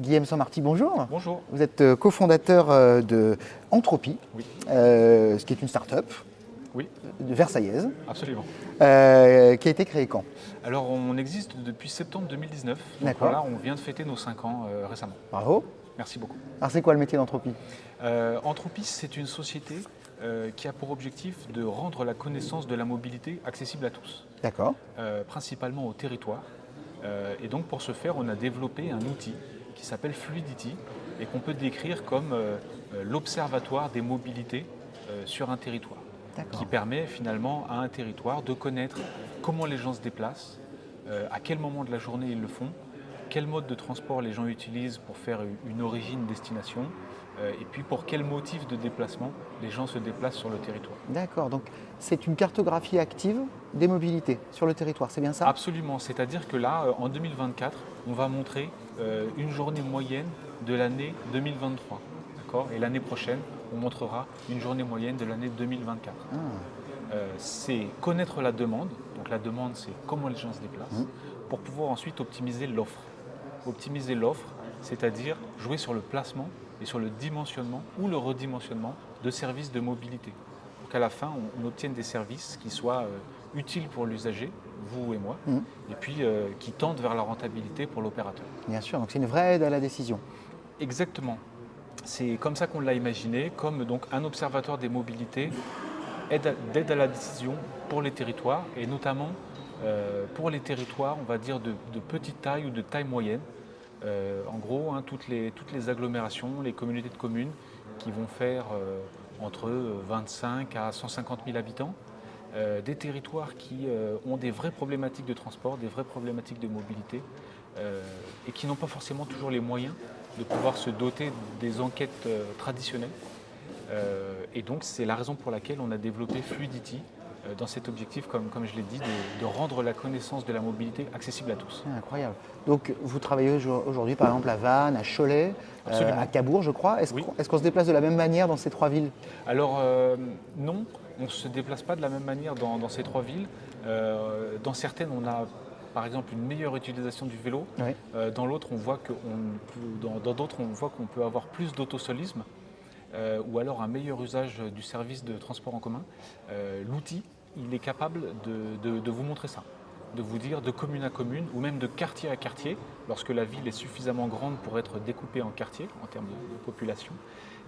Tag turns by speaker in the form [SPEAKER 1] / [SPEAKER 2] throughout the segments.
[SPEAKER 1] Guillaume Saint-Marty, bonjour.
[SPEAKER 2] Bonjour.
[SPEAKER 1] Vous êtes cofondateur de Entropie,
[SPEAKER 2] Oui.
[SPEAKER 1] Ce qui est une start-up
[SPEAKER 2] Oui,
[SPEAKER 1] de Versaillaise,
[SPEAKER 2] absolument.
[SPEAKER 1] qui a été créée quand?
[SPEAKER 2] Alors, on existe depuis septembre 2019. Donc
[SPEAKER 1] D'accord.
[SPEAKER 2] voilà, on vient de fêter nos 5 ans récemment.
[SPEAKER 1] Bravo.
[SPEAKER 2] Merci beaucoup.
[SPEAKER 1] Alors c'est quoi le métier d'Entropie?
[SPEAKER 2] Entropie, c'est une société qui a pour objectif de rendre la connaissance de la mobilité accessible à tous,
[SPEAKER 1] D'accord.
[SPEAKER 2] principalement au territoire. Et donc, pour ce faire, on a développé un outil qui s'appelle Fluidity et qu'on peut décrire comme l'observatoire des mobilités sur un territoire, qui permet finalement à un territoire de connaître comment les gens se déplacent, à quel moment de la journée ils le font, quel mode de transport les gens utilisent pour faire une origine-destination, et puis pour quel motif de déplacement les gens se déplacent sur le territoire.
[SPEAKER 1] D'accord, donc c'est une cartographie active des mobilités sur le territoire, c'est bien ça?
[SPEAKER 2] Absolument, c'est-à-dire que là, en 2024, on va montrer une journée moyenne de l'année 2023. D'accord ? Et l'année prochaine, on montrera une journée moyenne de l'année 2024. C'est connaître la demande, donc la demande c'est comment les gens se déplacent, pour pouvoir ensuite optimiser l'offre. Optimiser l'offre, c'est-à-dire jouer sur le placement et sur le dimensionnement ou le redimensionnement de services de mobilité. Pour qu'à la fin, on obtienne des services qui soient utiles pour l'usager, vous et moi, et puis qui tendent vers la rentabilité pour l'opérateur.
[SPEAKER 1] Bien sûr, donc c'est une vraie aide à la décision.
[SPEAKER 2] Exactement. C'est comme ça qu'on l'a imaginé, comme donc un observatoire des mobilités d'aide à la décision pour les territoires, et notamment pour les territoires, on va dire, de petite taille ou de taille moyenne. En gros, toutes les agglomérations, les communautés de communes qui vont faire entre 25 à 150 000 habitants, des territoires qui ont des vraies problématiques de transport, des vraies problématiques de mobilité, et qui n'ont pas forcément toujours les moyens de pouvoir se doter des enquêtes traditionnelles. Et donc, c'est la raison pour laquelle on a développé Fluidity dans cet objectif, comme je l'ai dit, de rendre la connaissance de la mobilité accessible à tous.
[SPEAKER 1] Incroyable. Donc vous travaillez aujourd'hui par exemple à Vannes, à Cholet, à Cabourg je crois. Est-ce qu'on se déplace de la même manière dans ces trois villes?
[SPEAKER 2] Alors non, on ne se déplace pas de la même manière dans ces trois villes. Dans certaines, on a par exemple une meilleure utilisation du vélo.
[SPEAKER 1] Oui.
[SPEAKER 2] Dans d'autres, on voit qu'on peut avoir plus d'autosolisme. Ou alors un meilleur usage du service de transport en commun. L'outil, il est capable de vous montrer ça, de vous dire de commune à commune ou même de quartier à quartier, lorsque la ville est suffisamment grande pour être découpée en quartiers en termes de population,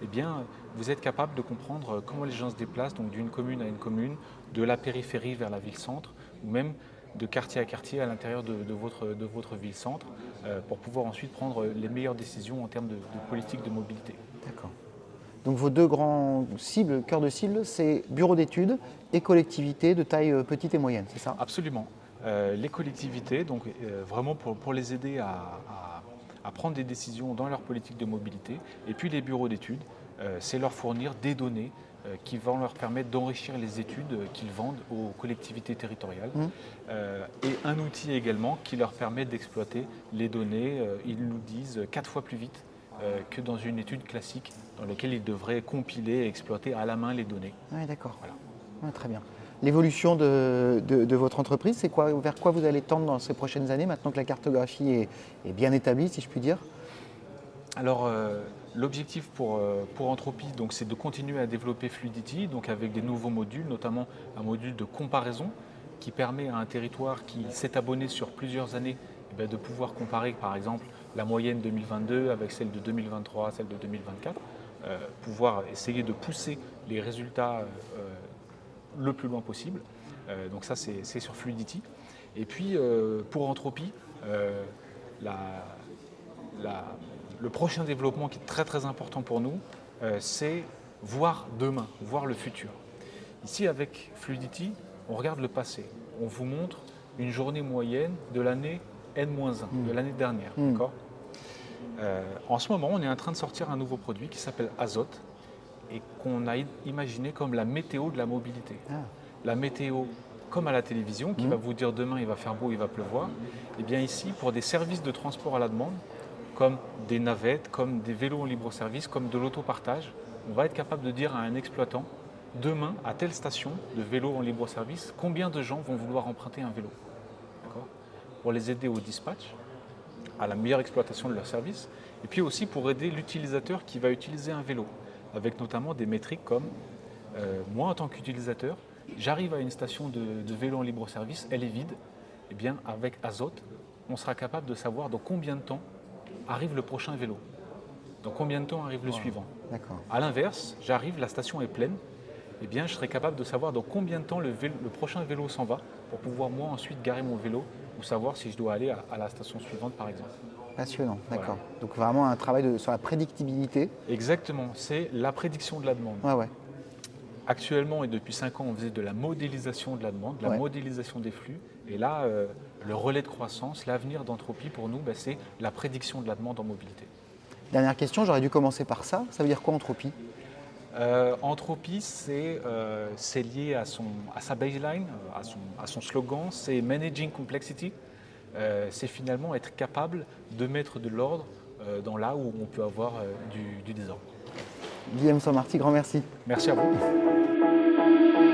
[SPEAKER 2] eh bien, vous êtes capable de comprendre comment les gens se déplacent, donc d'une commune à une commune, de la périphérie vers la ville-centre, ou même de quartier à quartier à l'intérieur de votre ville-centre, pour pouvoir ensuite prendre les meilleures décisions en termes de politique de mobilité.
[SPEAKER 1] D'accord. Donc vos deux grands cibles, cœurs de cible, c'est bureaux d'études et collectivités de taille petite et moyenne, c'est ça?
[SPEAKER 2] Absolument. Les collectivités, donc vraiment pour les aider à prendre des décisions dans leur politique de mobilité, et puis les bureaux d'études, c'est leur fournir des données qui vont leur permettre d'enrichir les études qu'ils vendent aux collectivités territoriales, et un outil également qui leur permet d'exploiter les données, ils nous disent 4 fois plus vite que dans une étude classique dans laquelle ils devraient compiler et exploiter à la main les données.
[SPEAKER 1] Oui, d'accord.
[SPEAKER 2] Voilà.
[SPEAKER 1] Ouais, très bien. L'évolution de votre entreprise, c'est quoi, vers quoi vous allez tendre dans ces prochaines années, maintenant que la cartographie est bien établie, si je puis dire?
[SPEAKER 2] Alors, l'objectif pour Entropie, donc, c'est de continuer à développer Fluidity, donc avec des nouveaux modules, notamment un module de comparaison qui permet à un territoire qui s'est abonné sur plusieurs années de pouvoir comparer, par exemple, la moyenne 2022 avec celle de 2023, celle de 2024, pouvoir essayer de pousser les résultats le plus loin possible. Donc ça, c'est sur Fluidity. Et puis, pour Entropie, le prochain développement qui est très très important pour nous, c'est voir demain, voir le futur. Ici, avec Fluidity, on regarde le passé. On vous montre une journée moyenne de l'année N-1, de l'année dernière. D'accord ? En ce moment, on est en train de sortir un nouveau produit qui s'appelle Azote et qu'on a imaginé comme la météo de la mobilité. La météo comme à la télévision, qui va vous dire demain il va faire beau, il va pleuvoir. Et bien ici, pour des services de transport à la demande, comme des navettes, comme des vélos en libre-service, comme de l'autopartage, on va être capable de dire à un exploitant, demain, à telle station de vélo en libre-service, combien de gens vont vouloir emprunter un vélo. D'accord ? Pour les aider au dispatch, à la meilleure exploitation de leur service, et puis aussi pour aider l'utilisateur qui va utiliser un vélo, avec notamment des métriques comme moi en tant qu'utilisateur, j'arrive à une station de vélo en libre-service, elle est vide, et bien avec Azote, on sera capable de savoir dans combien de temps arrive le prochain vélo, dans combien de temps arrive le suivant.
[SPEAKER 1] D'accord.
[SPEAKER 2] A l'inverse, j'arrive, la station est pleine, eh bien, je serai capable de savoir dans combien de temps le prochain vélo s'en va pour pouvoir moi ensuite garer mon vélo ou savoir si je dois aller à la station suivante par exemple.
[SPEAKER 1] Passionnant, d'accord.
[SPEAKER 2] Voilà.
[SPEAKER 1] Donc vraiment un travail sur la prédictibilité.
[SPEAKER 2] Exactement, c'est la prédiction de la demande.
[SPEAKER 1] Ouais, ouais.
[SPEAKER 2] Actuellement et depuis 5 ans, on faisait de la modélisation de la demande, de la
[SPEAKER 1] Ouais.
[SPEAKER 2] modélisation des flux. Et là, le relais de croissance, l'avenir d'Entropy pour nous, c'est la prédiction de la demande en mobilité.
[SPEAKER 1] Dernière question, j'aurais dû commencer par ça. Ça veut dire quoi Entropy?
[SPEAKER 2] Entropy, c'est lié à sa baseline, à son slogan, c'est Managing Complexity. C'est finalement être capable de mettre de l'ordre dans là où on peut avoir du désordre.
[SPEAKER 1] Guillaume Sammarty, grand merci.
[SPEAKER 2] Merci à vous.